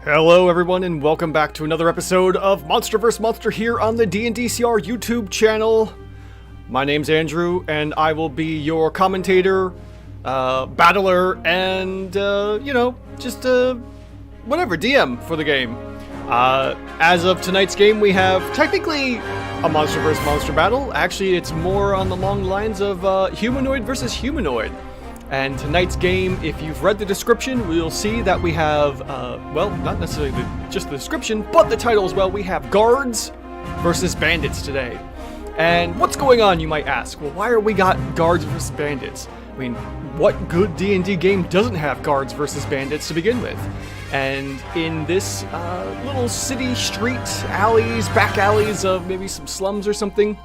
Hello everyone and welcome back to another episode of Monster vs. Monster here on the D&D CR YouTube channel. My name's Andrew and I will be your commentator, battler, and, whatever, DM for the game. As of tonight's game, we have technically a Monster vs. Monster battle. Actually, it's more on the long lines of humanoid versus humanoid. And tonight's game, if you've read the description, we'll see that we have, not necessarily just the description, but the title as well. We have guards versus bandits today. And what's going on, you might ask? Well, why are we got guards versus bandits? I mean, what good D&D game doesn't have guards versus bandits to begin with? And in this little city street alleys, back alleys of maybe some slums or something,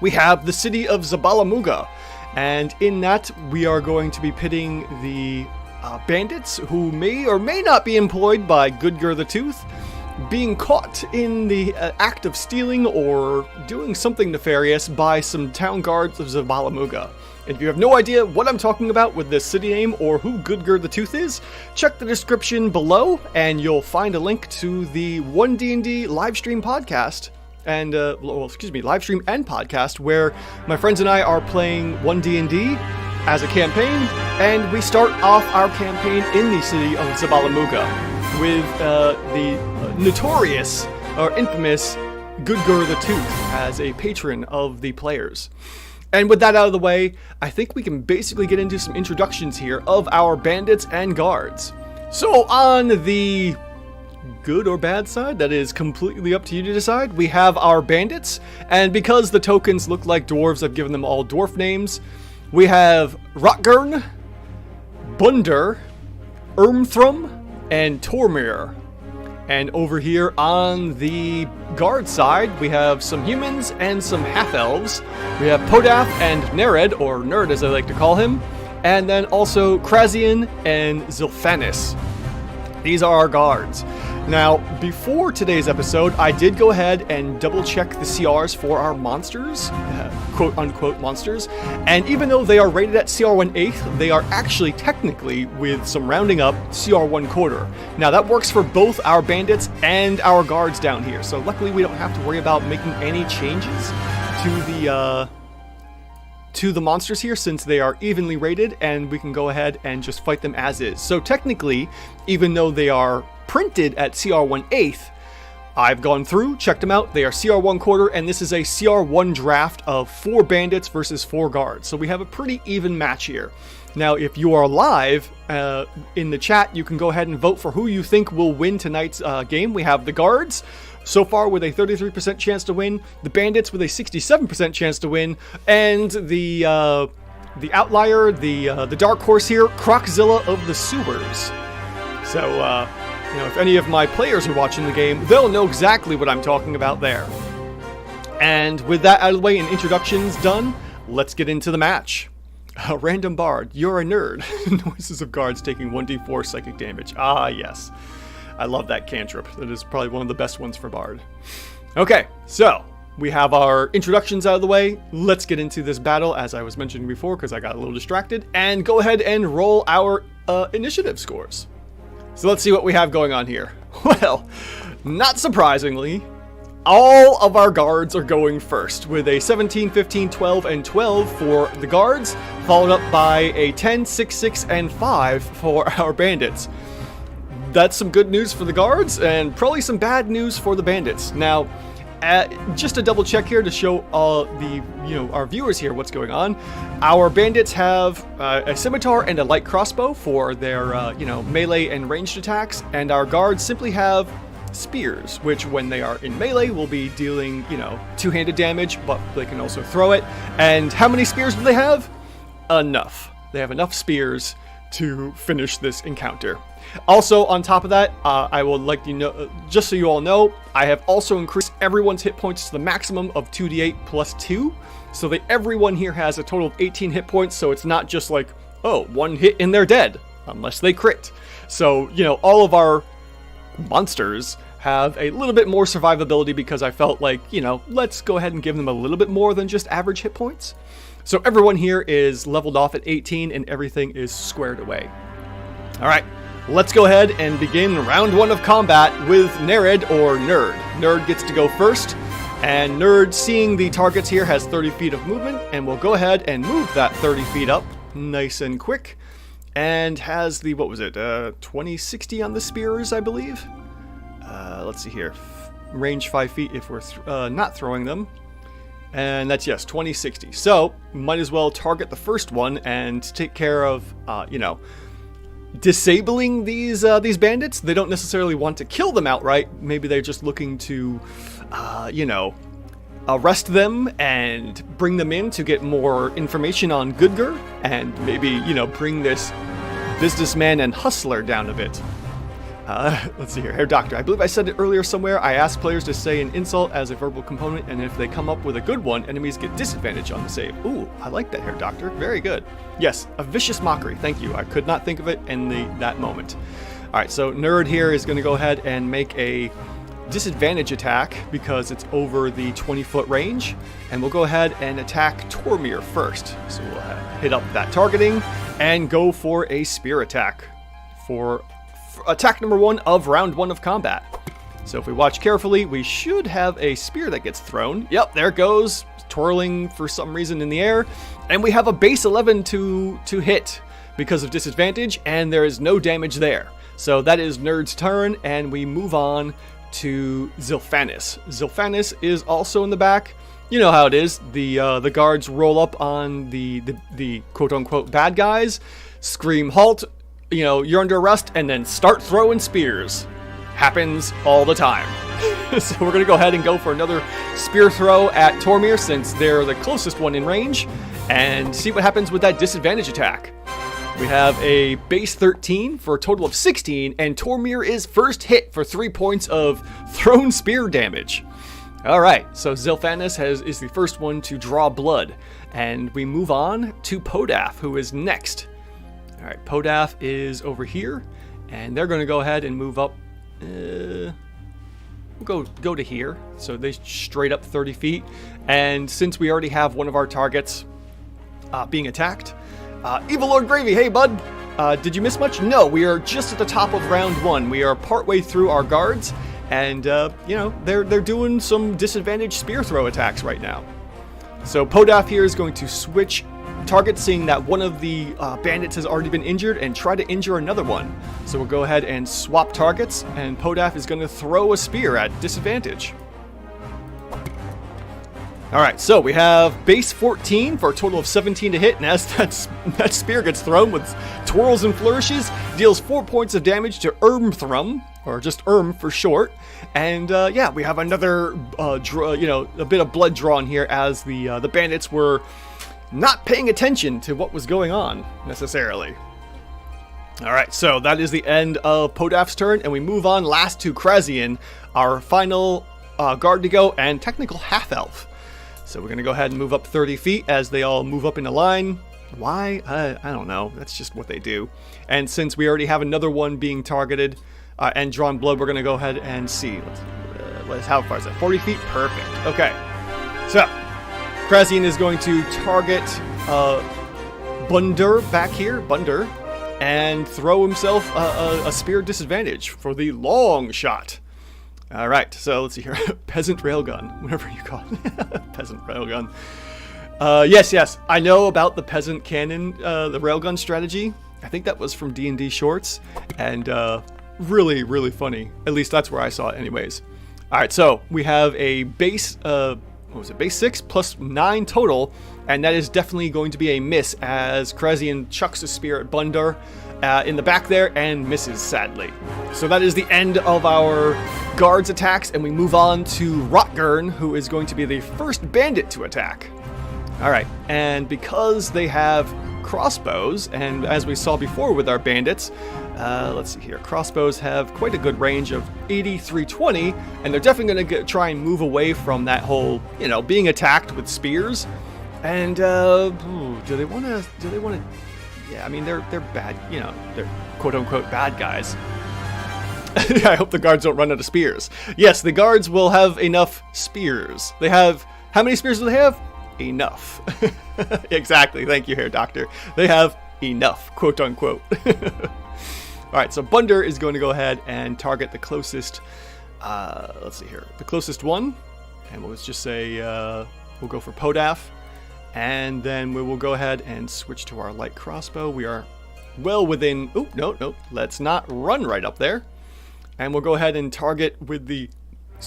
we have the city of Zabala Muga. And in that, we are going to be pitting the bandits, who may or may not be employed by Goodger the Tooth, being caught in the act of stealing or doing something nefarious by some town guards of Zabala Muga. If you have no idea what I'm talking about with this city name or who Goodger the Tooth is, check the description below and you'll find a link to the 1D&D livestream podcast. And, livestream and podcast, where my friends and I are playing 1D&D as a campaign, and we start off our campaign in the city of Zabala Muga with the notorious, or infamous, Goodger the Tooth as a patron of the players. And with that out of the way, I think we can basically get into some introductions here of our bandits and guards. So on the good or bad side, that is completely up to you to decide, we have our bandits, and because the tokens look like dwarves, I've given them all dwarf names. We have Rotgern, Bunder, Ermthrum, and Tormir. And over here on the guard side, we have some humans and some half-elves. We have Podaf and Nered, or Nerd as I like to call him, and then also Krazian and Zilphanis. These are our guards. Now, before today's episode, I did go ahead and double-check the CRs for our monsters, quote-unquote monsters, and even though they are rated at CR 1/8, they are actually technically, with some rounding up, CR 1/4. Now, that works for both our bandits and our guards down here, so luckily we don't have to worry about making any changes to the monsters here, since they are evenly rated, and we can go ahead and just fight them as is. So technically, even though they are printed at CR 1/8, I've gone through, checked them out, they are CR 1/4, and this is a CR 1 draft of 4 bandits versus 4 guards. So we have a pretty even match here. Now, if you are live in the chat, you can go ahead and vote for who you think will win tonight's game. We have the guards, so far with a 33% chance to win, the bandits with a 67% chance to win, and the outlier, the dark horse here, Croczilla of the Sewers. So, if any of my players are watching the game, they'll know exactly what I'm talking about there. And with that out of the way and introductions done, let's get into the match. A random bard, you're a nerd. Noises of guards taking 1d4 psychic damage. Ah, yes. I love that cantrip. That is probably one of the best ones for bard. Okay, so we have our introductions out of the way. Let's get into this battle, as I was mentioning before, because I got a little distracted, and go ahead and roll our initiative scores. So let's see what we have going on here. Well, not surprisingly, all of our guards are going first, with a 17, 15, 12, and 12 for the guards, followed up by a 10, 6, 6, and 5 for our bandits. That's some good news for the guards, and probably some bad news for the bandits. Now, just to double check here to show our viewers here what's going on. Our bandits have a scimitar and a light crossbow for their melee and ranged attacks, and our guards simply have spears, which when they are in melee will be dealing two-handed damage, but they can also throw it. And how many spears do they have? Enough. They have enough spears to finish this encounter. Also, on top of that, I would like to know, just so you all know, I have also increased everyone's hit points to the maximum of 2d8 plus 2, so that everyone here has a total of 18 hit points, so it's not just like, oh, one hit and they're dead, unless they crit. So, all of our monsters have a little bit more survivability because I felt like, let's go ahead and give them a little bit more than just average hit points. So everyone here is leveled off at 18 and everything is squared away. All right, let's go ahead and begin round 1 of combat with Nerid or Nerd. Nerd gets to go first, and Nerd, seeing the targets here, has 30 feet of movement, and will go ahead and move that 30 feet up nice and quick, and has the, 2060 on the spears, I believe? Let's see here. Range 5 feet if we're not throwing them. And that's, yes, 2060. So, might as well target the first one and take care of, disabling these bandits. They don't necessarily want to kill them outright. Maybe they're just looking to, arrest them and bring them in to get more information on Goodger, and maybe, bring this businessman and hustler down a bit. Let's see here. Herr Doctor, I believe I said it earlier somewhere. I asked players to say an insult as a verbal component, and if they come up with a good one, enemies get disadvantage on the save. Ooh, I like that, Herr Doctor. Very good. Yes, a vicious mockery. Thank you. I could not think of it in that moment. Alright, so Nerd here is going to go ahead and make a disadvantage attack because it's over the 20-foot range, and we'll go ahead and attack Tormir first. So we'll hit up that targeting and go for a spear attack for attack number 1 of round 1 of combat. So if we watch carefully, we should have a spear that gets thrown. Yep, there it goes, twirling for some reason in the air, and we have a base 11 to hit because of disadvantage, and there is no damage there. So that is Nerd's turn, and we move on to Zilphanis. Zilphanis is also in the back. You know how it is. The guards roll up on the quote-unquote bad guys, scream halt, you're under arrest, and then start throwing spears. Happens all the time. So we're going to go ahead and go for another spear throw at Tormir since they're the closest one in range, and see what happens with that disadvantage attack. We have a base 13 for a total of 16, and Tormir is first hit for 3 points of thrown spear damage. Alright, so Zilphanis is the first one to draw blood, and we move on to Podaf, who is next. Alright, Podaf is over here, and they're going to go ahead and move up. We'll go to here, so they straight up 30 feet. And since we already have one of our targets being attacked, Evil Lord Gravy, hey bud, did you miss much? No, we are just at the top of round 1. We are partway through our guards, and they're doing some disadvantaged spear throw attacks right now. So Podaf here is going to switch target, seeing that one of the bandits has already been injured, and try to injure another one. So we'll go ahead and swap targets, and Podaf is going to throw a spear at disadvantage. Alright, so we have base 14 for a total of 17 to hit, and as that spear gets thrown with twirls and flourishes, deals 4 points of damage to Ermthrum, or just for short. And we have another a bit of blood drawn here as the bandits were not paying attention to what was going on, necessarily. Alright, so that is the end of Podaf's turn, and we move on last to Krazian, our final guard to go, and technical half-elf. So we're going to go ahead and move up 30 feet as they all move up in a line. Why? I don't know. That's just what they do. And since we already have another one being targeted and drawn blood, we're going to go ahead and see. How far is that? 40 feet? Perfect. Okay. So Krazian is going to target Bunder back here, and throw himself a spear disadvantage for the long shot. Alright, so let's see here. Peasant railgun, whatever you call it. Peasant railgun. Yes, I know about the peasant cannon, the railgun strategy. I think that was from D&D Shorts, and really, really funny. At least that's where I saw it anyways. Alright, so we have a base, base 6 plus 9 total, and that is definitely going to be a miss as Krazian chucks a spear at Bundar in the back there and misses, sadly. So that is the end of our guards attacks, and we move on to Rotgern, who is going to be the first bandit to attack. Alright, and because they have crossbows, and as we saw before with our bandits, let's see here, crossbows have quite a good range of 80-320, and they're definitely going to try and move away from that whole, being attacked with spears. And do they want to? Yeah, I mean they're bad. They're quote unquote bad guys. I hope the guards don't run out of spears. Yes, the guards will have enough spears. They have, how many spears do they have? Enough. Exactly. Thank you, Herr Doctor. They have enough, quote unquote. Alright, so Bunder is going to go ahead and target the closest, let's see here, the closest one. And we'll just say, we'll go for Podaf. And then we will go ahead and switch to our light crossbow. We are well within, no, let's not run right up there. And we'll go ahead and target with the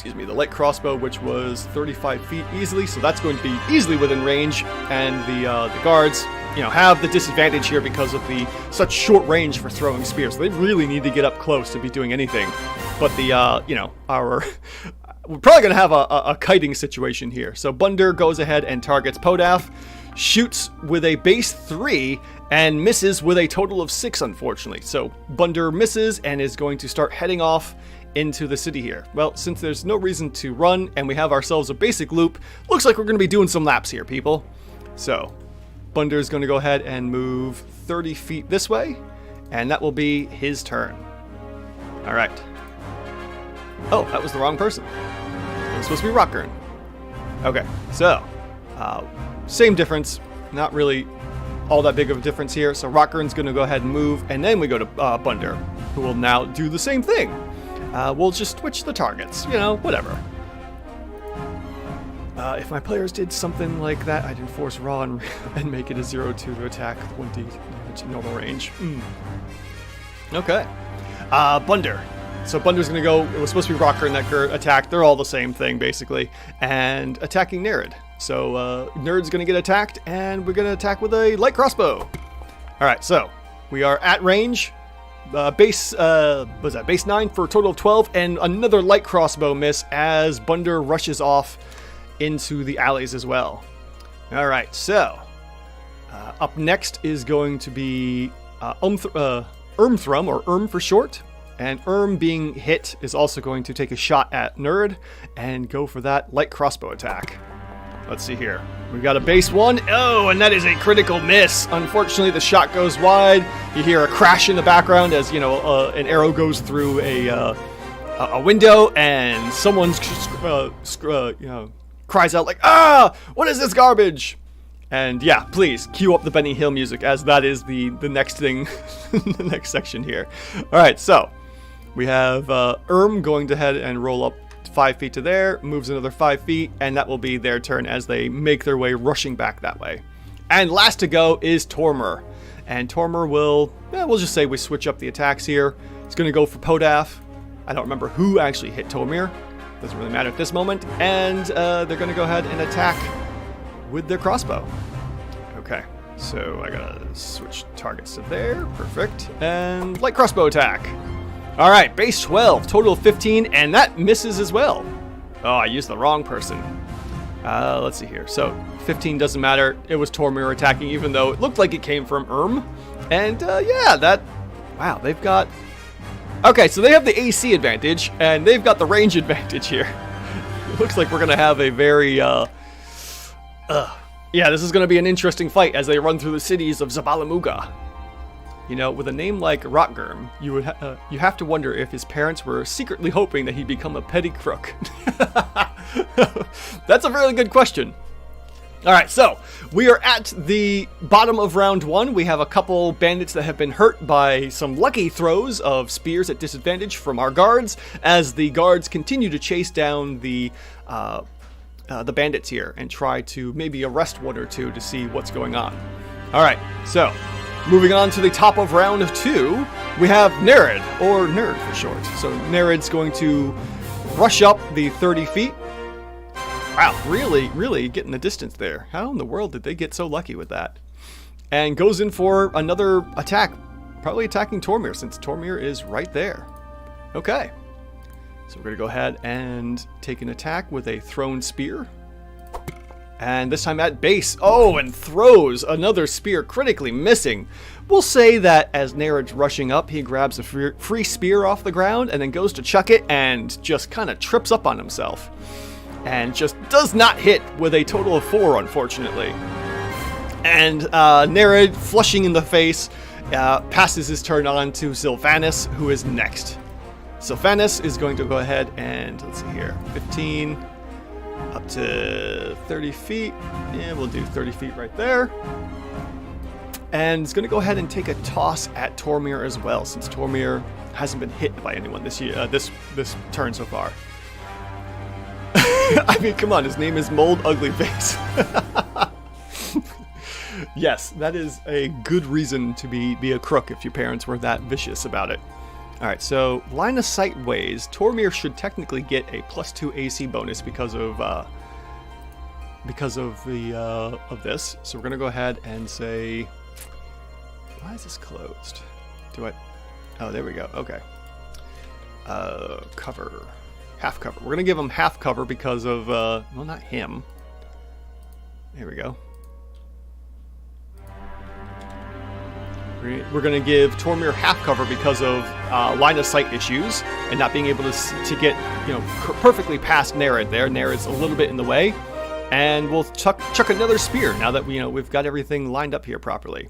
light crossbow, which was 35 feet easily. So that's going to be easily within range. And the guards, have the disadvantage here because of the such short range for throwing spears. So they really need to get up close to be doing anything. But we're probably going to have a kiting situation here. So Bunder goes ahead and targets Podaf, shoots with a base 3, and misses with a total of 6, unfortunately. So Bunder misses and is going to start heading off into the city here. Well, since there's no reason to run and we have ourselves a basic loop, looks like we're going to be doing some laps here, people. So Bunder's going to go ahead and move 30 feet this way, and that will be his turn. All right. Oh, that was the wrong person. It was supposed to be Rockern. Okay, so same difference. Not really all that big of a difference here. So Rockern's going to go ahead and move, and then we go to Bunder, who will now do the same thing. We'll just switch the targets, whatever. If my players did something like that, I'd enforce Raw and make it a 0-2 to attack 20 normal range. Okay. Bunder. So Bunder's going to go, it was supposed to be Rocker and that attack. They're all the same thing, basically. And attacking Nerid. So Nerd's going to get attacked, and we're going to attack with a light crossbow. Alright, so we are at range. Base 9 for a total of 12, and another light crossbow miss as Bunder rushes off into the alleys as well. Alright, so up next is going to be Ermthrum, or Erm for short. And Erm being hit is also going to take a shot at Nerd and go for that light crossbow attack. Let's see here. We've got a base 1. Oh, and that is a critical miss. Unfortunately, the shot goes wide. You hear a crash in the background as, an arrow goes through a window, and someone cries out like, "Ah, what is this garbage?" And yeah, please cue up the Benny Hill music, as that is the next thing, the next section here. All right, so we have Erm going to head and roll up 5 feet to there, moves another 5 feet, and that will be their turn as they make their way rushing back that way. And last to go is Tormur. And Tormur will, we'll just say we switch up the attacks here. He's going to go for Podaf. I don't remember who actually hit Tormur. Doesn't really matter at this moment. And they're going to go ahead and attack with their crossbow. Okay, so I gotta switch targets to there. Perfect. And light crossbow attack. All right, base 12, total of 15, and that misses as well. Oh, I used the wrong person. Let's see here. So 15 doesn't matter. It was Tormur attacking, even though it looked like it came from Erm. And wow, they've got... Okay, so they have the AC advantage, and they've got the range advantage here. It looks like we're gonna have a very, yeah, this is going to be an interesting fight as they run through the cities of Zabala Muga. With a name like Rotgerm, you have to wonder if his parents were secretly hoping that he'd become a petty crook. That's a really good question. Alright, so we are at the bottom of round 1. We have a couple bandits that have been hurt by some lucky throws of spears at disadvantage from our guards, as the guards continue to chase down the bandits here and try to maybe arrest one or two to see what's going on. Alright, so moving on to the top of round 2, we have Nerid, or Nerd for short. So Nerid's going to rush up the 30 feet. Wow, really getting the distance there. How in the world did they get so lucky with that? And goes in for another attack, probably attacking Tormur, since Tormur is right there. Okay. So we're going to go ahead and take an attack with a thrown spear. And this time at base. Oh, and throws another spear, critically missing. We'll say that as Nerid's rushing up, he grabs a free spear off the ground and then goes to chuck it and just kind of trips up on himself. And just does not hit with a total of 4, unfortunately. And Nerid, flushing in the face, passes his turn on to Sylvanas, who is next. Sylvanas is going to go ahead and, let's see here, 15 up to 30 feet. And we'll do 30 feet right there. and is going to go ahead and take a toss at Tormir as well, since Tormir hasn't been hit by anyone this turn so far. I mean, come on, his name is Mold Ugly Face. Yes, that is a good reason to be a crook if your parents were that vicious about it. Alright, so line of sight ways. Tormir should technically get a +2 AC bonus because of this. So we're gonna go ahead and say, why is this closed? Oh, there we go. Okay. Cover. Half cover. We're gonna give him half cover because of well, not him. There we go. We're going to give Tormir half cover because of line of sight issues and not being able to get, perfectly past Nerid there. Nerid's a little bit in the way. And we'll chuck another spear now that we've got everything lined up here properly.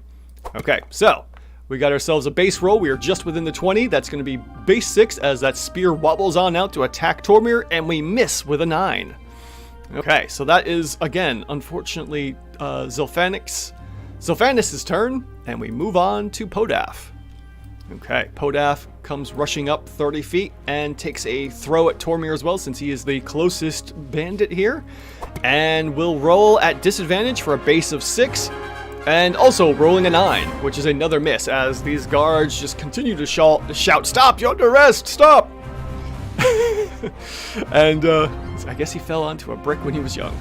Okay, so we got ourselves a base roll. We are just within the 20. That's going to be base 6 as that spear wobbles on out to attack Tormir, and we miss with a 9. Okay, so that is, again, unfortunately, Zilphanis' turn, and we move on to Podaf. Okay, Podaf comes rushing up 30 feet and takes a throw at Tormir as well, since he is the closest bandit here. And will roll at disadvantage for a base of 6, and also rolling a 9, which is another miss, as these guards just continue to shout, "Stop, you're under arrest, stop!" And I guess he fell onto a brick when he was young.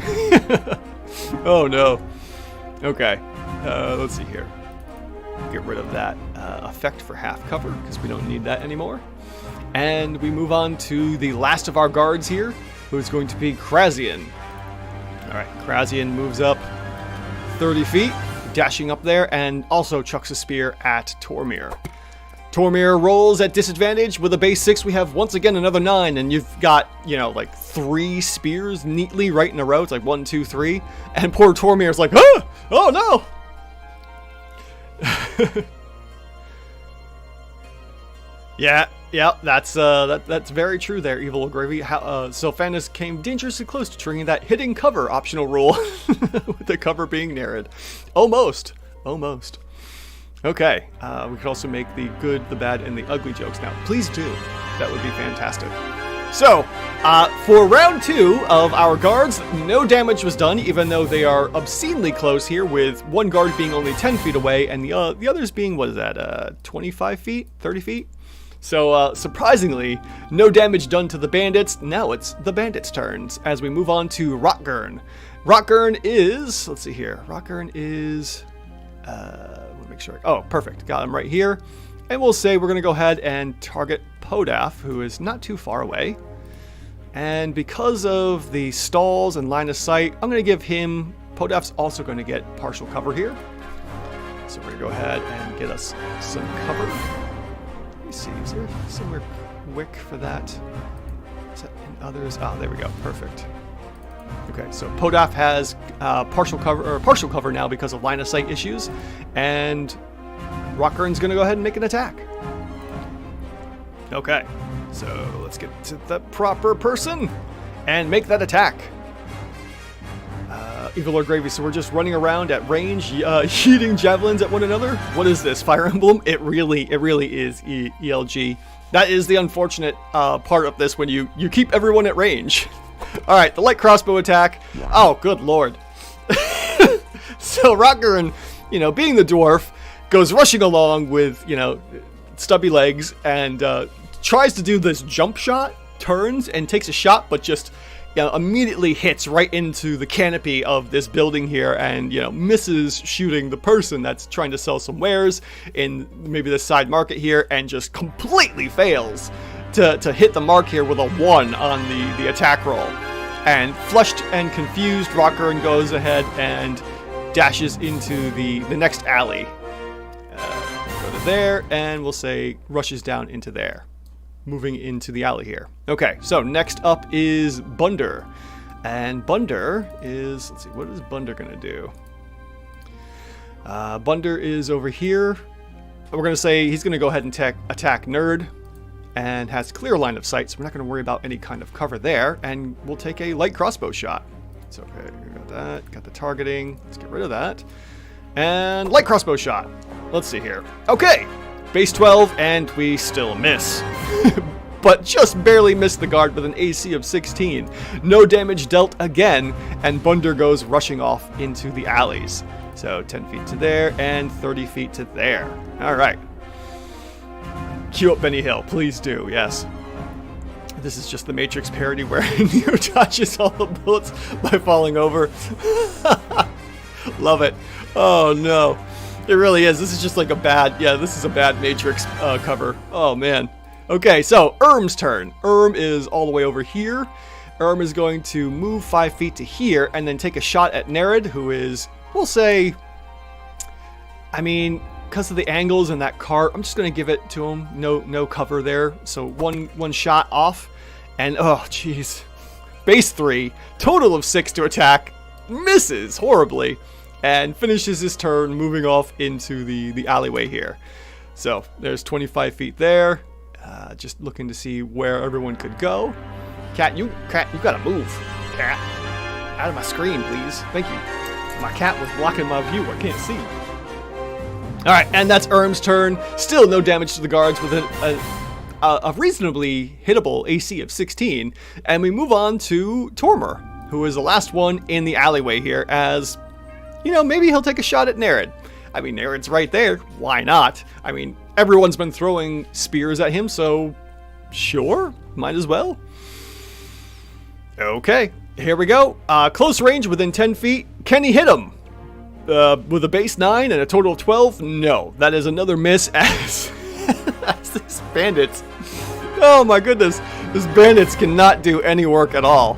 Oh no. Okay, let's see here. Get rid of that effect for half cover, because we don't need that anymore. And we move on to the last of our guards here, who's going to be Krazian. Alright, Krazian moves up 30 feet, dashing up there, and also chucks a spear at Tormir. Tormir rolls at disadvantage. With a base 6, we have once again another 9, and you've got, like 3 spears neatly right in a row. It's like 1, 2, 3. And poor Tormir's like, "Ah! Oh no!" Yeah, that's very true there, Evil Gravy. Zilphanis came dangerously close to triggering that hidden cover optional rule, with the cover being Nerid. Almost. Okay, we could also make the good, the bad, and the ugly jokes now. Please do. That would be fantastic. So, for round 2 of our guards, no damage was done, even though they are obscenely close here, with one guard being only 10 feet away, and the others being, 25 feet? 30 feet? So, surprisingly, no damage done to the bandits. Now it's the bandits' turns, as we move on to Rotgurn. Rotgurn is, let's see here, Rotgurn is, let me make sure, oh, perfect, got him right here. And we'll say we're going to go ahead and target Podaf, who is not too far away. And because of the stalls and line of sight, I'm going to give him... Podaf's also going to get partial cover here. So we're going to go ahead and get us some cover. Let me see, is there somewhere quick for that? Is that in others? Ah, there we go. Perfect. Okay, so Podaf has partial cover now because of line of sight issues. And Rotgurn's going to go ahead and make an attack. Okay, so let's get to the proper person and make that attack. Evil Lord Gravy, so we're just running around at range, shooting javelins at one another? What is this, Fire Emblem? It really is ELG. That is the unfortunate part of this, when you keep everyone at range. Alright, the light crossbow attack. Oh, good lord. So Rotgurn, being the dwarf, goes rushing along with, stubby legs, and tries to do this jump shot, turns and takes a shot, but just immediately hits right into the canopy of this building here, and misses shooting the person that's trying to sell some wares in maybe the side market here, and just completely fails to hit the mark here with a 1 on the attack roll. And flushed and confused, Rotgurn goes ahead and dashes into the next alley. Go to there, and we'll say rushes down into there. Moving into the alley here. Okay, so next up is Bunder. And Bunder is, let's see, what is Bunder going to do? Bunder is over here. We're going to say he's going to go ahead and attack Nerd, and has clear line of sight, so we're not going to worry about any kind of cover there, and we'll take a light crossbow shot. So, okay, we got that, got the targeting, let's get rid of that. And light crossbow shot. Let's see here. Okay, base 12, and we still miss. But just barely missed the guard with an AC of 16. No damage dealt again, and Bunder goes rushing off into the alleys. So 10 feet to there, and 30 feet to there. Alright. Queue up Benny Hill, please do, yes. This is just the Matrix parody where Neo dodges all the bullets by falling over. Love it. Oh no. It really is. This is just like a bad, this is a bad Matrix cover. Oh man. Okay, so Erm's turn. Erm is all the way over here. Erm is going to move 5 feet to here and then take a shot at Nerid, who is, we'll say, I mean, because of the angles and that cart, I'm just going to give it to him. No cover there. So one shot off. And, oh, jeez. Base 3, total of 6 to attack. Misses horribly. And finishes his turn moving off into the alleyway here. So, there's 25 feet there. Just looking to see where everyone could go. Cat, you gotta move. Cat. Out of my screen, please. Thank you. My cat was blocking my view. I can't see. Alright, and that's Erm's turn. Still no damage to the guards with a reasonably hittable AC of 16. And we move on to Tormur, who is the last one in the alleyway here, as, you know, maybe he'll take a shot at Nerid. I mean, Nerid's right there. Why not? I mean, everyone's been throwing spears at him, so sure, might as well. Okay, here we go. Close range within 10 feet. Can he hit him? With a base 9 and a total of 12? No, that is another miss as this Bandits. Oh my goodness, this Bandits cannot do any work at all.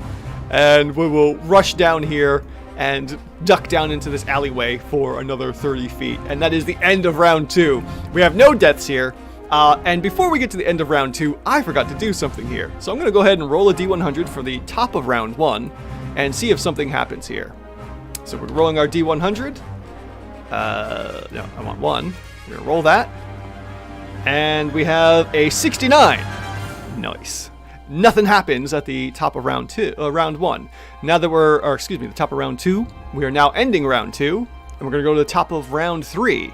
And we will rush down here and duck down into this alleyway for another 30 feet. And that is the end of round 2. We have no deaths here. And before we get to the end of round 2, I forgot to do something here. So I'm going to go ahead and roll a D100 for the top of round 1 and see if something happens here. So we're rolling our D100. No, I want 1. We're going to roll that. And we have a 69. Nice. Nothing happens at the top of round 1. Now that the top of round 2, we are now ending round 2, and we're going to go to the top of round 3.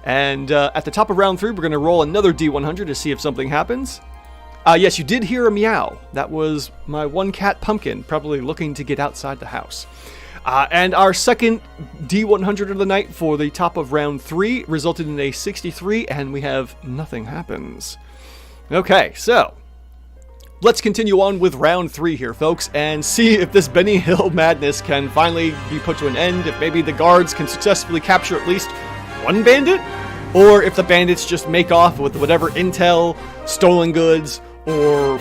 And at the top of round 3, we're going to roll another D100 to see if something happens. Yes, you did hear a meow. That was my one cat Pumpkin, probably looking to get outside the house. And our second D100 of the night for the top of round 3 resulted in a 63, and we have nothing happens. Okay, so let's continue on with round 3 here, folks, and see if this Benny Hill madness can finally be put to an end, if maybe the guards can successfully capture at least one bandit, or if the bandits just make off with whatever intel, stolen goods, or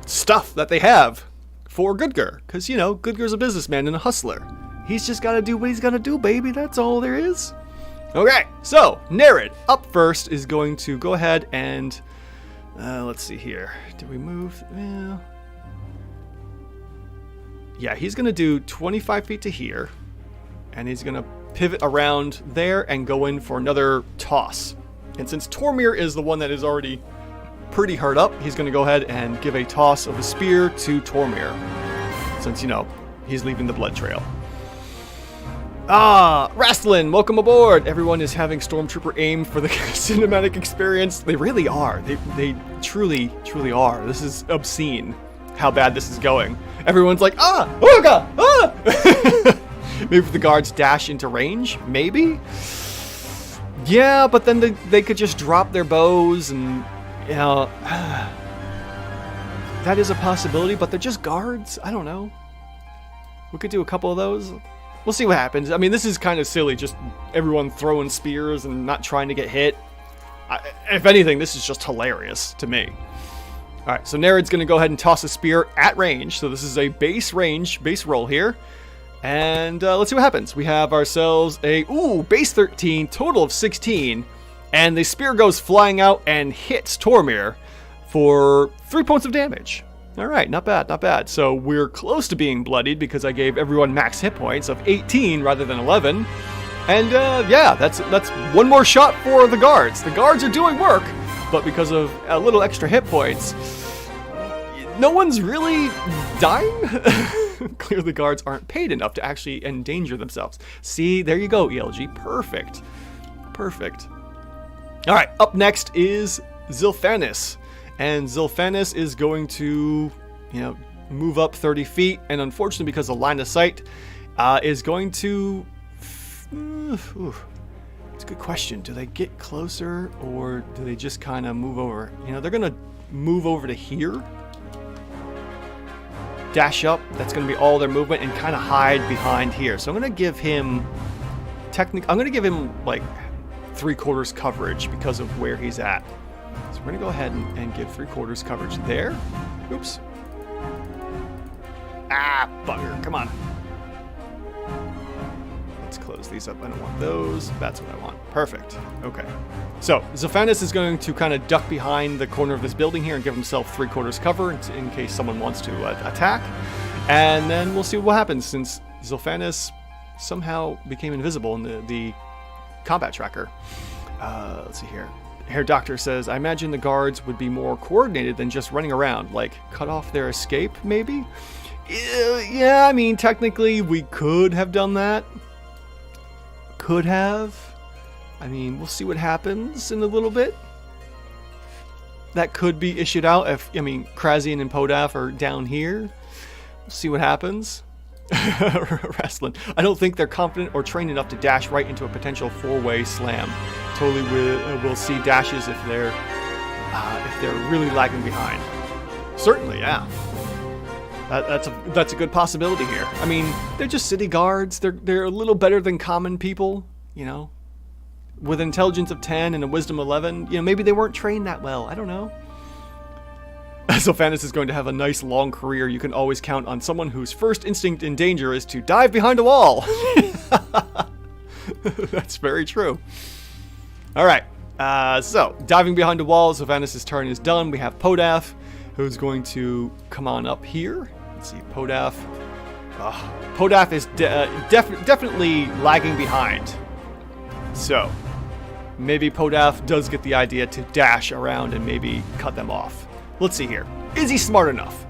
stuff that they have for Goodger. Because, you know, Goodger's a businessman and a hustler. He's just got to do what he's got to do, baby. That's all there is. Okay, so Nerid up first is going to go ahead and let's see here. Did we move? Yeah, he's going to do 25 feet to here. And he's going to pivot around there and go in for another toss. And since Tormir is the one that is already pretty hurt up, he's going to go ahead and give a toss of a spear to Tormir. Since, you know, he's leaving the blood trail. Rastlin, welcome aboard! Everyone is having Stormtrooper aim for the cinematic experience. They really are. They truly, truly are. This is obscene how bad this is going. Everyone's like, oh god, Maybe if the guards dash into range, maybe? Yeah, but then they could just drop their bows and, you know, that is a possibility, but they're just guards. I don't know. We could do a couple of those. We'll see what happens. I mean, this is kind of silly, just everyone throwing spears and not trying to get hit. If anything, this is just hilarious to me. Alright, so Nerid's going to go ahead and toss a spear at range. So this is a base roll here. And let's see what happens. We have ourselves a, base 13, total of 16. And the spear goes flying out and hits Tormir for 3 points of damage. Alright, not bad, not bad. So we're close to being bloodied because I gave everyone max hit points of 18 rather than 11. And yeah, that's one more shot for the guards. The guards are doing work, but because of a little extra hit points, no one's really dying. Clearly guards aren't paid enough to actually endanger themselves. See, there you go, ELG. Perfect. Perfect. All right, up next is Zilphanis. And Zilphanis is going to, move up 30 feet. And unfortunately, because of line of sight, is going to... It's a good question. Do they get closer or do they just kind of move over? They're going to move over to here. Dash up. That's going to be all their movement and kind of hide behind here. So I'm going to give him... I'm going to give him like 3/4 coverage because of where he's at. So we're going to go ahead and give 3/4 coverage there. Oops. Ah, bugger. Come on. Let's close these up. I don't want those. That's what I want. Perfect. Okay. So Zilphanis is going to kind of duck behind the corner of this building here and give himself 3/4 cover in case someone wants to attack. And then we'll see what happens since Zilphanis somehow became invisible in the combat tracker. Let's see here. Herr Doctor says, I imagine the guards would be more coordinated than just running around, like cut off their escape, maybe? Yeah, I mean, technically we could have done that. Could have. I mean, we'll see what happens in a little bit. That could be issued out if, Krazian and Podaf are down here. We'll see what happens. Wrestling. I don't think they're confident or trained enough to dash right into a potential 4-way slam. Totally we'll see dashes if they're really lagging behind. Certainly, yeah. That's a good possibility here. I mean, they're just city guards. They're a little better than common people, with intelligence of 10 and a wisdom 11. Maybe they weren't trained that well. I don't know. Zilphanis is going to have a nice long career. You can always count on someone whose first instinct in danger is to dive behind a wall. That's very true. All right. So diving behind a wall, Zilphanis' turn is done. We have Podaf, who's going to come on up here. Let's see, Podaf. Podaf is definitely lagging behind. So maybe Podaf does get the idea to dash around and maybe cut them off. Let's see here. Is he smart enough?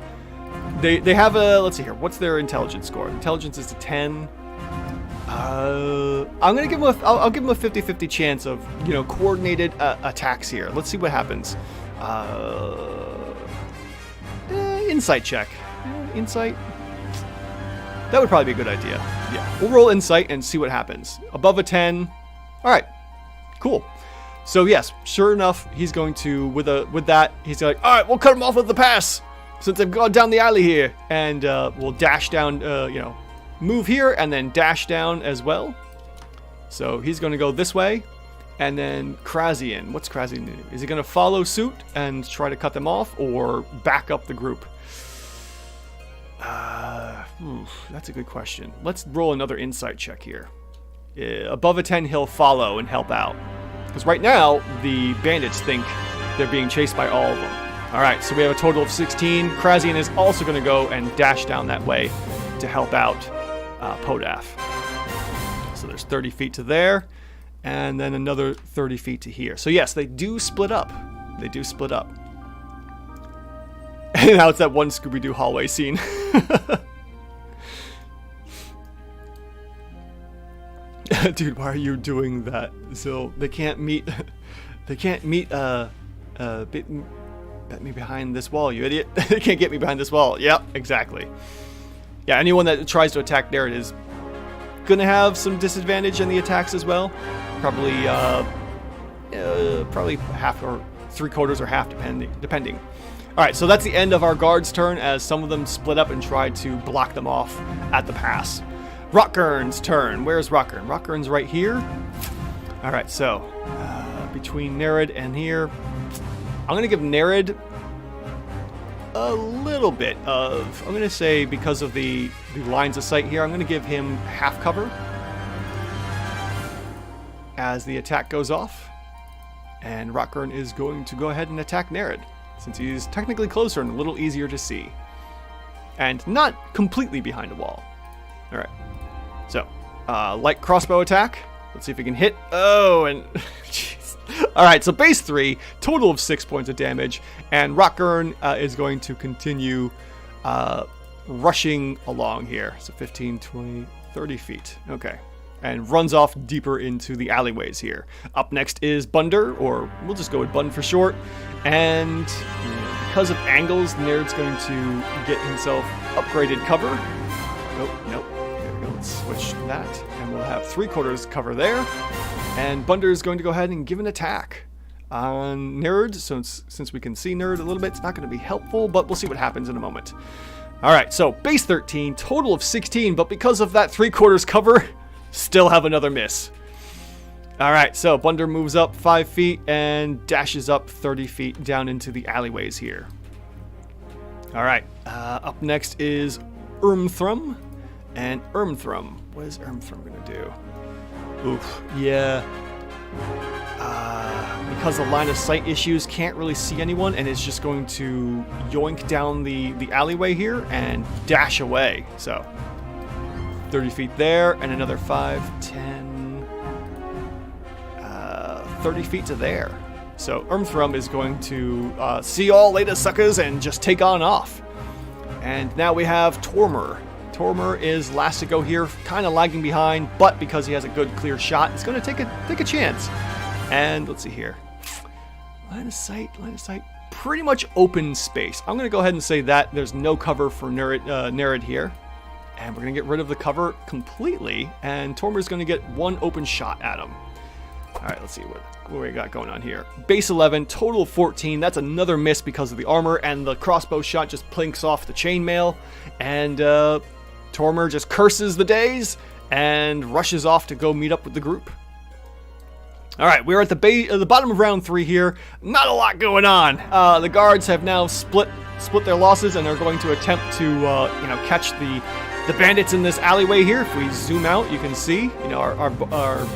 They have a... Let's see here. What's their intelligence score? Intelligence is a 10. I'm gonna give him I'll give him a 50-50 chance of coordinated attacks here. Let's see what happens. Insight check. Insight. That would probably be a good idea. Yeah, we'll roll insight and see what happens. Above a 10. All right. Cool. So yes, sure enough, he's going to with that he's like, all right, we'll cut him off with the pass since they've gone down the alley here, and we'll dash down. Move here and then dash down as well. So he's going to go this way, and then Krazian. What's Krazian do? Is he going to follow suit and try to cut them off, or back up the group? That's a good question. Let's roll another insight check here. Above a 10, he'll follow and help out. Because right now, the bandits think they're being chased by all of them. All right, so we have a total of 16. Krazian is also going to go and dash down that way to help out Podaf. So there's 30 feet to there, and then another 30 feet to here. So yes, they do split up. They do split up. And now it's that one Scooby-Doo hallway scene. Dude, why are you doing that? So they can't meet. They can't meet. Bet me behind this wall, you idiot! They can't get me behind this wall. Yep, exactly. Yeah, anyone that tries to attack there is gonna have some disadvantage in the attacks as well. Probably half or 3/4 or half, depending. All right, so that's the end of our guards' turn, as some of them split up and tried to block them off at the pass. Rockern's turn. Where's Rockern? Rockern's right here. All right, so between Nerid and here, I'm going to give Nerid a little bit of, I'm going to say, because of the lines of sight here, I'm going to give him half cover as the attack goes off. And Rockern is going to go ahead and attack Nerid, since he's technically closer and a little easier to see. And not completely behind a wall. All right. So, light crossbow attack. Let's see if we can hit. Oh, and jeez. All right, so base 3, total of 6 points of damage, and Rockern is going to continue rushing along here. So 15, 20, 30 feet. Okay. And runs off deeper into the alleyways here. Up next is Bunder, or we'll just go with Bun for short. And because of angles, Nerd's going to get himself upgraded cover. Nope. There we go. Let's switch that. And we'll have 3/4 cover there. And Bunder is going to go ahead and give an attack on Nerd. So since we can see Nerd a little bit, it's not going to be helpful, but we'll see what happens in a moment. All right, so base 13, total of 16, but because of that 3/4 cover, still have another miss. All right, so Bunder moves up 5 feet and dashes up 30 feet down into the alleyways here. All right, up next is Ermthrum. And Ermthrum, what is Ermthrum going to do? Oof, yeah. Because of line of sight issues, can't really see anyone, and is just going to yoink down the alleyway here and dash away. So 30 feet there, and another 5, 10, 30 feet to there. So Ermthrum is going to see y'all later, suckers, and just take on off. And now we have Tormer. Tormer is last to go here, kind of lagging behind, but because he has a good clear shot, he's going to take a chance. And let's see here. Line of sight, pretty much open space. I'm going to go ahead and say that there's no cover for Nerid here. And we're going to get rid of the cover completely, and Tormer's going to get one open shot at him. All right, let's see what we got going on here. Base 11, total 14. That's another miss because of the armor, and the crossbow shot just plinks off the chainmail. And Tormer just curses the days and rushes off to go meet up with the group. All right, we're at the bottom of round 3 here. Not a lot going on. The guards have now split their losses and are going to attempt to catch the bandits in this alleyway here. If we zoom out, you can see our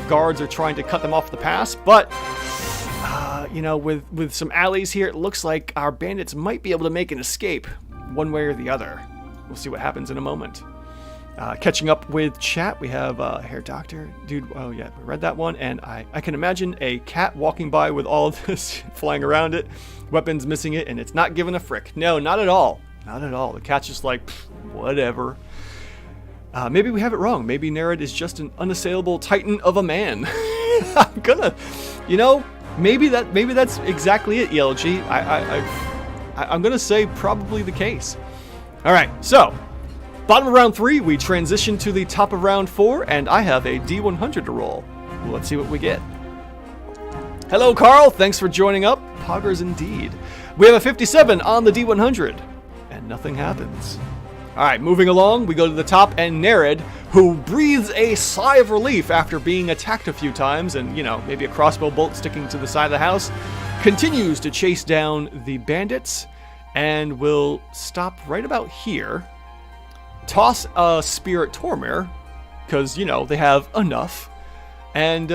guards are trying to cut them off the pass, but with some alleys here, it looks like our bandits might be able to make an escape one way or the other. We'll see what happens in a moment. Catching up with chat, we have Hair Doctor. Dude, oh yeah, we read that one, and I can imagine a cat walking by with all of this flying around it, weapons missing it, and it's not giving a frick. No, not at all. Not at all. The cat's just like, whatever. Maybe we have it wrong. Maybe Nerid is just an unassailable titan of a man. Maybe that's exactly it, ELG. I'm gonna say probably the case. All right, so bottom of round 3, we transition to the top of round 4, and I have a D100 to roll. Let's see what we get. Hello, Carl. Thanks for joining up. Poggers indeed. We have a 57 on the D100, and nothing happens. All right, moving along, we go to the top, and Nerid, who breathes a sigh of relief after being attacked a few times and, maybe a crossbow bolt sticking to the side of the house, continues to chase down the bandits and will stop right about here, toss a spear at Tormer, because, they have enough, and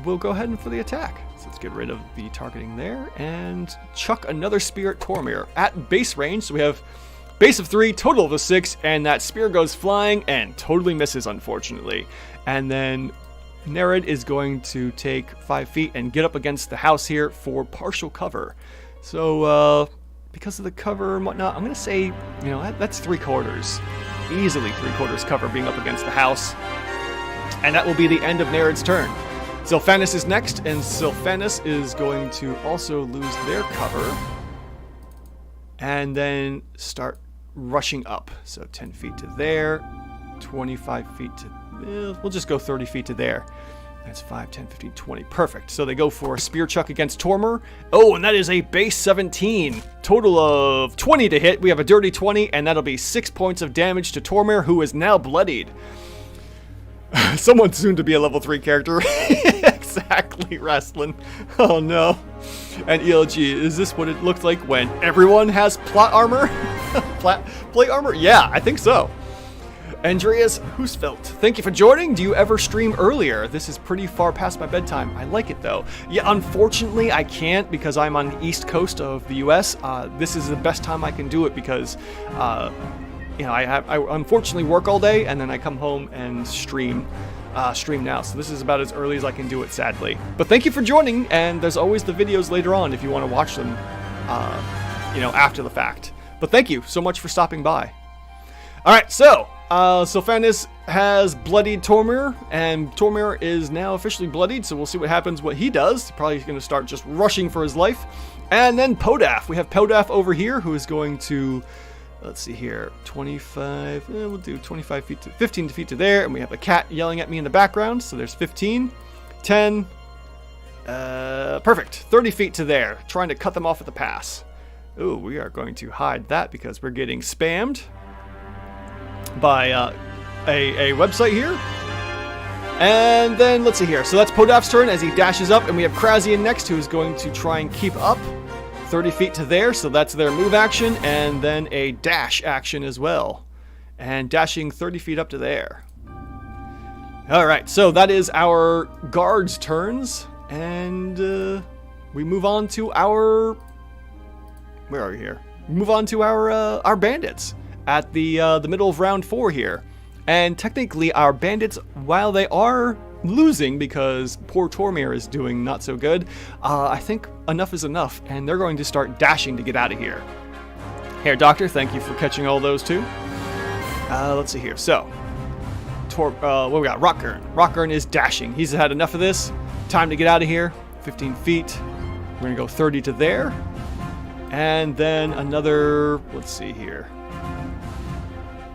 we'll go ahead and for the attack. So let's get rid of the targeting there and chuck another spear at Tormer at base range. So we have base of 3, total of a 6, and that spear goes flying and totally misses, unfortunately. And then Nerid is going to take 5 feet and get up against the house here for partial cover. So, because of the cover and whatnot, I'm going to say, that's 3/4. Easily 3/4 cover being up against the house. And that will be the end of Nerid's turn. Sylphanus is next, and Sylphanus is going to also lose their cover and then start rushing up. So 10 feet to there, 25 feet to, we'll just go 30 feet to there. That's 5, 10, 15, 20. Perfect. So they go for a spear chuck against Tormer. Oh, and that is a base 17. Total of 20 to hit. We have a dirty 20, and that'll be 6 points of damage to Tormer, who is now bloodied. Someone soon to be a level 3 character. Exactly, Wrestling. Oh no. And ELG, is this what it looks like when everyone has plot armor? Plate armor? Yeah, I think so. Andreas Husfeldt, thank you for joining. Do you ever stream earlier? This is pretty far past my bedtime. I like it though. Yeah, unfortunately I can't because I'm on the east coast of the US. This is the best time I can do it because I unfortunately work all day and then I come home and stream now. So this is about as early as I can do it, sadly. But thank you for joining, and there's always the videos later on if you want to watch them, after the fact. But thank you so much for stopping by. Alright, so, Sylphanis has bloodied Tormir, and Tormir is now officially bloodied, so we'll see what happens, what he does. Probably going to start just rushing for his life. And then Podaf. We have Podaf over here, who is going to, let's see here, 25, we'll do 25 feet to 15 feet to there, and we have a cat yelling at me in the background, so there's 15, 10, perfect, 30 feet to there, trying to cut them off at the pass. Ooh, we are going to hide that because we're getting spammed by a website here. And then, let's see here. So that's Podaf's turn as he dashes up, and we have Krazian next, who is going to try and keep up 30 feet to there. So that's their move action, and then a dash action as well. And dashing 30 feet up to there. Alright, so that is our guards' turns. And we move on to our... Where are we here? We move on to our bandits at the middle of round 4 here. And technically our bandits, while they are losing because poor Tormir is doing not so good, I think enough is enough, and they're going to start dashing to get out of here. Here, Doctor, thank you for catching all those too. Let's see here. So, what we got? Rockgurn. Rockgurn is dashing. He's had enough of this. Time to get out of here. 15 feet. We're going to go 30 to there. And then another, let's see here.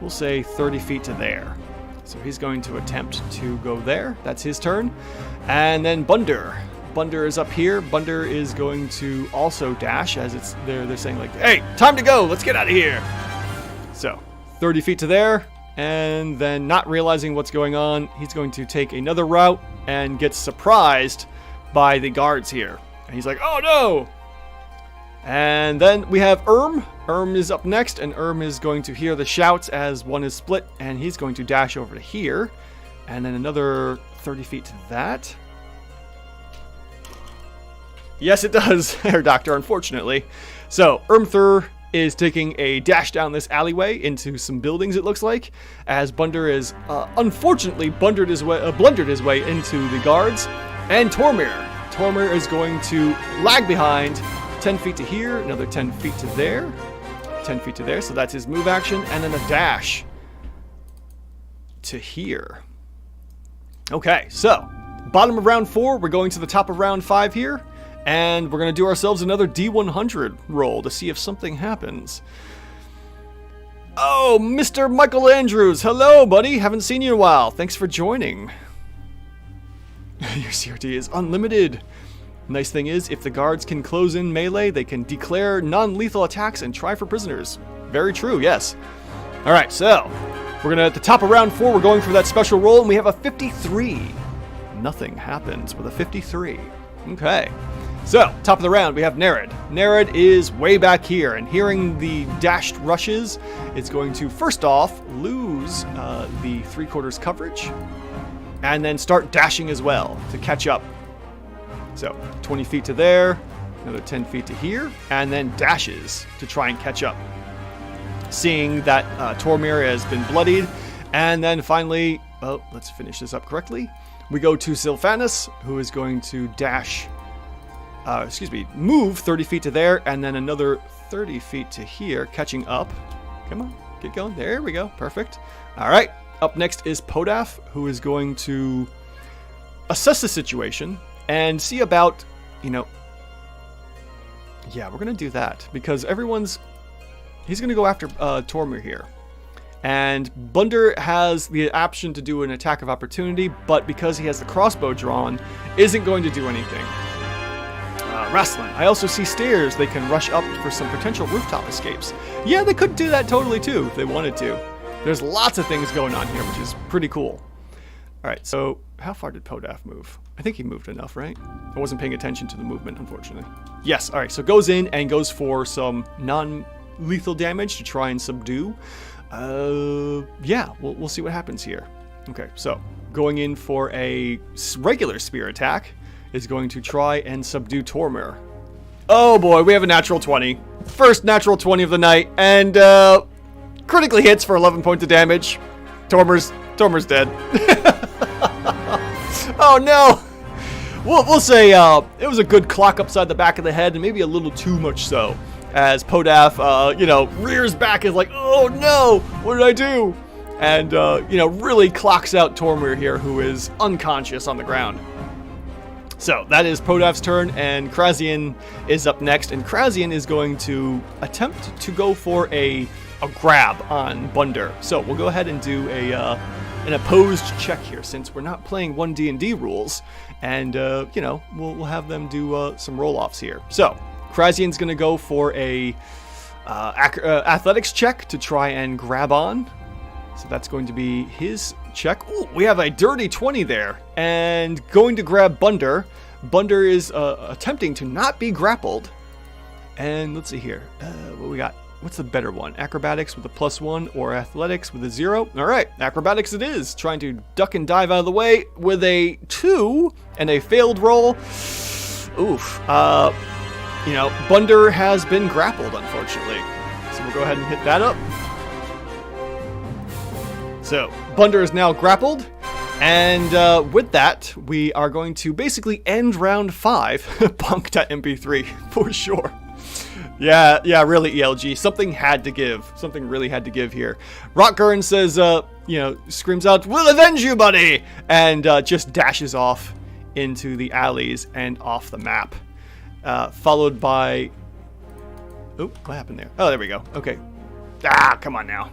We'll say 30 feet to there. So he's going to attempt to go there. That's his turn. And then Bunder. Bunder is up here. Bunder is going to also dash as it's they're saying like, hey, time to go. Let's get out of here. So 30 feet to there. And then not realizing what's going on, he's going to take another route and gets surprised by the guards here. And he's like, oh no. And then we have Erm. Erm is up next, and Erm is going to hear the shouts as one is split, and he's going to dash over to here. And then another 30 feet to that. Yes, it does, Herr Doctor, unfortunately. So, Ermthur is taking a dash down this alleyway into some buildings, it looks like, as Bunder is, unfortunately, blundered his way into the guards. And Tormir. Tormir is going to lag behind 10 feet to here, another 10 feet to there, 10 feet to there, so that's his move action, and then a dash to here. Okay, so, bottom of round 4, we're going to the top of round 5 here, and we're going to do ourselves another D100 roll to see if something happens. Oh, Mr. Michael Andrews, hello, buddy, haven't seen you in a while, thanks for joining. Your CRT is unlimited. Nice thing is, if the guards can close in melee, they can declare non-lethal attacks and try for prisoners. Very true, yes. Alright, so, we're gonna, at the top of round 4, we're going for that special roll, and we have a 53. Nothing happens with a 53. Okay. So, top of the round, we have Nerid. Nerid is way back here, and hearing the dashed rushes, it's going to, first off, lose the 3/4 coverage, and then start dashing as well to catch up. So, 20 feet to there, another 10 feet to here, and then dashes to try and catch up. Seeing that Tormir has been bloodied, and then finally, well, let's finish this up correctly. We go to Sylphanis, who is going to dash, move 30 feet to there, and then another 30 feet to here, catching up. Come on, get going. There we go, perfect. All right, up next is Podaf, who is going to assess the situation and see about, yeah, we're going to do that because he's going to go after Tormir here. And Bunder has the option to do an attack of opportunity, but because he has the crossbow drawn, isn't going to do anything. Rasslin, I also see stairs they can rush up for some potential rooftop escapes. Yeah, they could do that totally too if they wanted to. There's lots of things going on here, which is pretty cool. Alright, so how far did Podaf move? I think he moved enough, right? I wasn't paying attention to the movement, unfortunately. Yes, alright, so goes in and goes for some non-lethal damage to try and subdue. Yeah, we'll see what happens here. Okay, so going in for a regular spear attack is going to try and subdue Tormir. Oh boy, we have a natural 20. First natural 20 of the night, and critically hits for 11 points of damage. Tormir's dead. Oh no! We'll say it was a good clock upside the back of the head, and maybe a little too much so. as Podaf, you know, rears back is like, oh no, what did I do? And, you know, really clocks out Tormir here, who is unconscious on the ground. So that is Podaf's turn, and Krazian is up next, and Krazian is going to attempt to go for a grab on Bunder. So we'll go ahead and do an opposed check here, since we're not playing 1 D&D rules, and you know, we'll have them do some roll-offs here. So Krazian's going to go for a athletics check to try and grab on. So that's going to be his check. Ooh, we have a dirty 20 there. And going to grab Bunder. Bunder is attempting to not be grappled. And let's see here. What we got? What's the better one? Acrobatics with a +1 or athletics with a 0? All right, acrobatics it is. Trying to duck and dive out of the way with a 2 and a failed roll. Oof. You know, Bunder has been grappled, unfortunately. So we'll go ahead and hit that up. So, Bunder is now grappled, and with that, we are going to basically end round 5, punked at MP3, for sure. Yeah, really, ELG, something had to give. Something really had to give here. Rockgurn says, you know, screams out, "We'll avenge you, buddy!" And just dashes off into the alleys and off the map. Followed by... Oh, what happened there? Oh, there we go. Okay. Ah, come on now.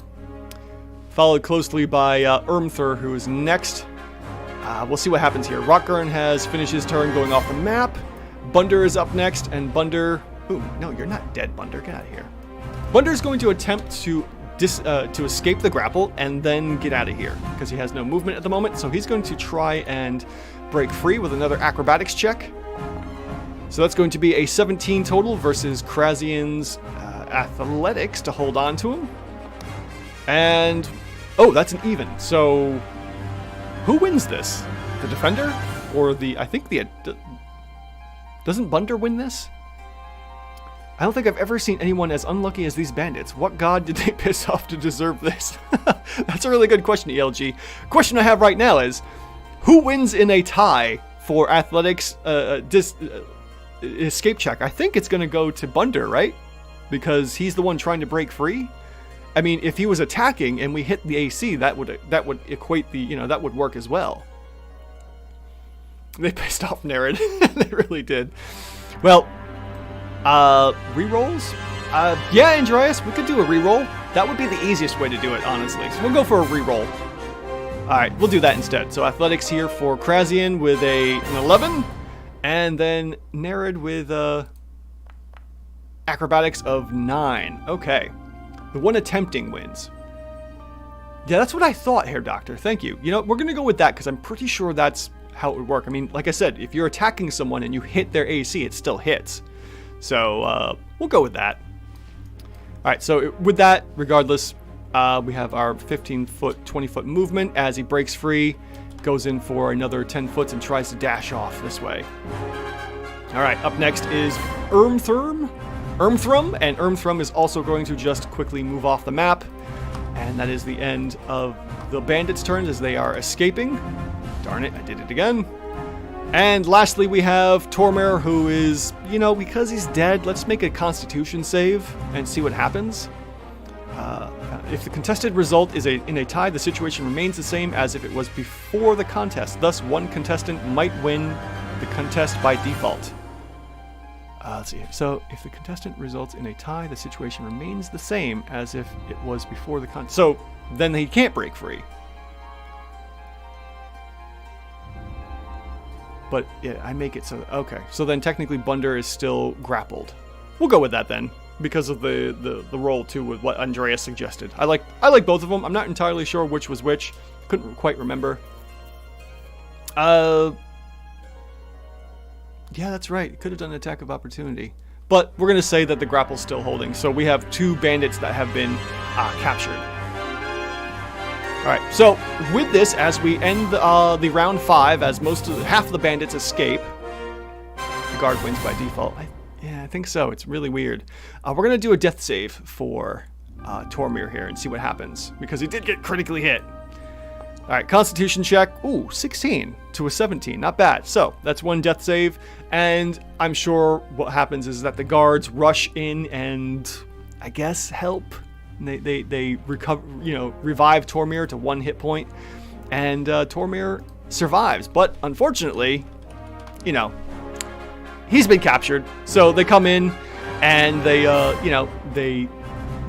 Followed closely by Irmthur, who is next. We'll see what happens here. Rockgurn has finished his turn going off the map. Bunder is up next, and Bunder... Ooh, no, you're not dead, Bunder. Get out of here. Bunder is going to attempt to escape the grapple and then get out of here, because he has no movement at the moment. So he's going to try and break free with another acrobatics check. So that's going to be a 17 total versus Krazian's athletics to hold on to him. And, oh, that's an even. So, who wins this? The defender? Or the, I think the, doesn't Bunder win this? I don't think I've ever seen anyone as unlucky as these bandits. What god did they piss off to deserve this? That's a really good question, ELG. Question I have right now is, who wins in a tie for athletics escape check? I think it's going to go to Bunder, right? Because he's the one trying to break free. I mean, if he was attacking and we hit the AC, that would equate the, you know, that would work as well. They pissed off Nerid. They really did. Well, rerolls? Yeah, Andreas, we could do a reroll. That would be the easiest way to do it, honestly. So we'll go for a reroll. Alright, we'll do that instead. So athletics here for Krazian with an 11. And then Nerid with acrobatics of 9. Okay. The one attempting wins. Yeah, that's what I thought, Hair Doctor. Thank you. You know, we're going to go with that because I'm pretty sure that's how it would work. I mean, like I said, if you're attacking someone and you hit their AC, it still hits. So, we'll go with that. Alright, so with that, regardless, we have our 15-foot, 20-foot movement as he breaks free, goes in for another 10 foot and tries to dash off this way. Alright, up next is Irmthrum, and Irmthrum is also going to just quickly move off the map, and that is the end of the bandits' turns as they are escaping. Darn it, I did it again. And lastly, we have Tormir, who is, you know, because he's dead, let's make a constitution save and see what happens. If the contested result is in a tie, the situation remains the same as if it was before the contest. Thus, one contestant might win the contest by default. Let's see. So, if the contestant results in a tie, the situation remains the same as if it was before the contest. So, then he can't break free. But, yeah, I make it so... Okay. So then, technically, Bunder is still grappled. We'll go with that, then. Because of the roll, too, with what Andreas suggested. I like both of them. I'm not entirely sure which was which. Couldn't quite remember. Yeah, that's right. Could have done an attack of opportunity. But we're going to say that the grapple's still holding. So we have 2 bandits that have been captured. Alright, so with this, as we end the round 5, as half of the bandits escape, the guard wins by default. Yeah, I think so. It's really weird. We're going to do a death save for Tormir here and see what happens. Because he did get critically hit. right, Constitution check. Ooh, 16 to a 17. Not bad. So that's 1 death save. And I'm sure what happens is that the guards rush in and, I guess, help. They recover, revive Tormir to 1 hit point. And Tormir survives. But unfortunately, he's been captured. So they come in and they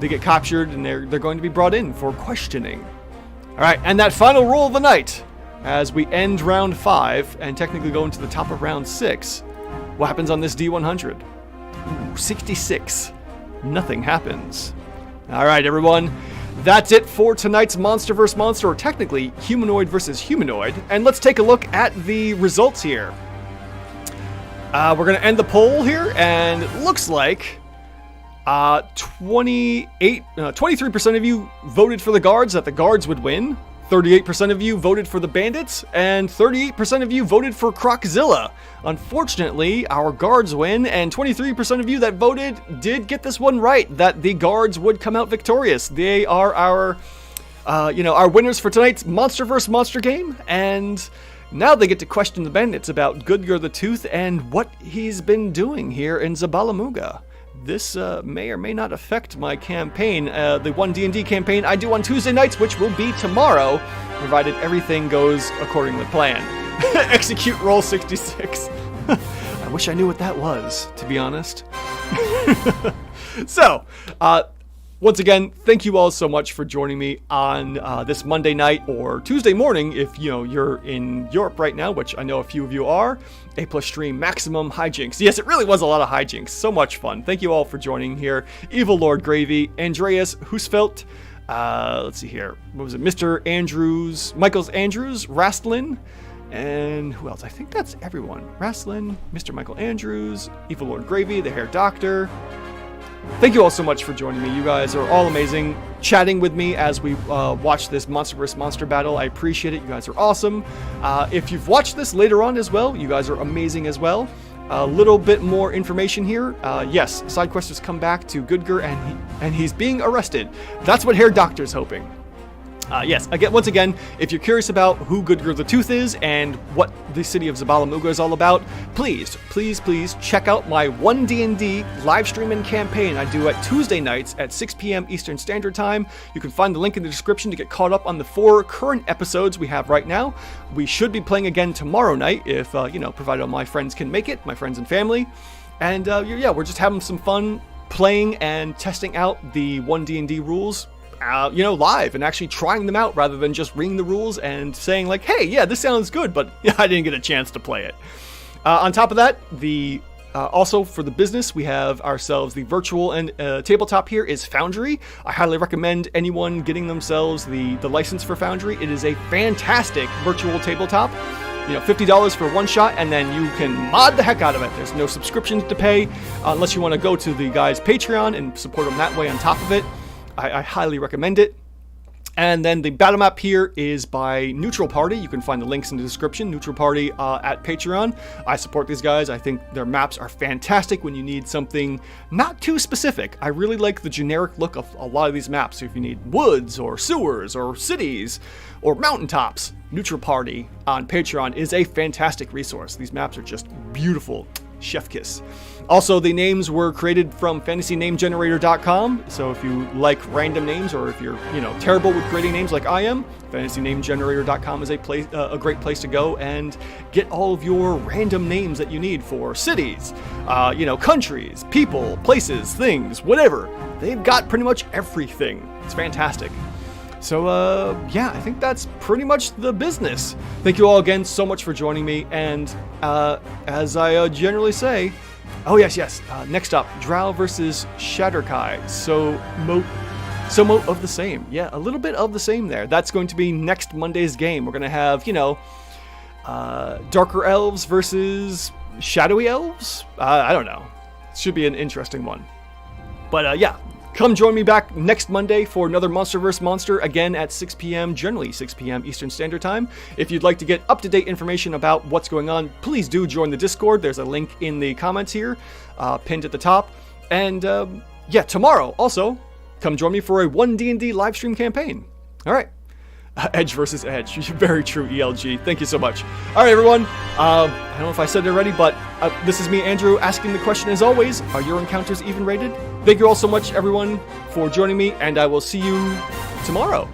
get captured and they're going to be brought in for questioning. All right, and that final roll of the night, as we end round 5 and technically go into the top of round 6, what happens on this D100? Ooh, 66. Nothing happens. All right, everyone. That's it for tonight's Monster vs. Monster, or technically Humanoid vs. Humanoid. And let's take a look at the results here. We're going to end the poll here, and it looks like 23% of you voted for the guards, that the guards would win. 38% of you voted for the bandits, and 38% of you voted for Croczilla. Unfortunately, our guards win, and 23% of you that voted did get this one right, that the guards would come out victorious. They are our winners for tonight's Monster vs. Monster game, and now they get to question the bandits about Gudgur the Tooth and what he's been doing here in Zabala Muga. This may or may not affect my campaign, the one D&D campaign I do on Tuesday nights, which will be tomorrow, provided everything goes according to plan. Execute roll 66. I wish I knew what that was, to be honest. So, once again, thank you all so much for joining me on this Monday night or Tuesday morning if you're in Europe right now, which I know a few of you are. A+ stream maximum hijinks. Yes, it really was a lot of hijinks. So much fun. Thank you all for joining here. Evil Lord Gravy, Andreas Husfeldt, let's see here. What was it? Mr. Andrews, Michaels Andrews, Rastlin, and who else? I think that's everyone. Rastlin, Mr. Michael Andrews, Evil Lord Gravy, the Hair Doctor. Thank you all so much for joining me. You guys are all amazing, chatting with me as we watch this Monster vs. Monster battle. I appreciate it. You guys are awesome. If you've watched this later on as well, you guys are amazing as well. A little bit more information here. Yes, side quest has come back to Gudgur, and he's being arrested. That's what Hair Doctor's hoping. Yes, once again, if you're curious about who Gudgur the Tooth is and what the city of Zabala Muga is all about, please check out my 1D&D live stream and campaign I do at Tuesday nights at 6 p.m. Eastern Standard Time. You can find the link in the description to get caught up on the 4 current episodes we have right now. We should be playing again tomorrow night if, provided all my friends can make it, my friends and family. And, we're just having some fun playing and testing out the 1D&D rules live and actually trying them out rather than just reading the rules and saying like, hey, yeah, this sounds good, but I didn't get a chance to play it. On top of that, also for the business, we have ourselves the virtual and tabletop here is Foundry. I highly recommend anyone getting themselves the license for Foundry. It is a fantastic virtual tabletop. $50 for one shot, and then you can mod the heck out of it. There's no subscriptions to pay unless you want to go to the guy's Patreon and support them that way on top of it. I highly recommend it. And then the battle map here is by Neutral Party. You can find the links in the description. Neutral Party at Patreon. I support these guys. I think their maps are fantastic when you need something not too specific. I really like the generic look of a lot of these maps. So if you need woods or sewers or cities or mountaintops, Neutral Party on Patreon is a fantastic resource. These maps are just beautiful. Chef kiss. Also, the names were created from fantasynamegenerator.com, so if you like random names or if you're, terrible with creating names like I am, fantasynamegenerator.com is a great place to go and get all of your random names that you need for cities, countries, people, places, things, whatever. They've got pretty much everything. It's fantastic. So, I think that's pretty much the business. Thank you all again so much for joining me, and as I generally say, next up, Drow versus Shatterkai. So mote of the same. Yeah, a little bit of the same there. That's going to be next Monday's game. We're going to have, Darker Elves versus Shadowy Elves? I don't know. It should be an interesting one. But, come join me back next Monday for another Monster vs. Monster, again at 6 p.m., generally 6 p.m. Eastern Standard Time. If you'd like to get up-to-date information about what's going on, please do join the Discord. There's a link in the comments here, pinned at the top. And, tomorrow, also, come join me for a 1D&D live stream campaign. All right. Edge versus Edge. Very true, ELG. Thank you so much. All right, everyone. I don't know if I said it already, but this is me, Andrew, asking the question as always, are your encounters even rated? Thank you all so much, everyone, for joining me, and I will see you tomorrow.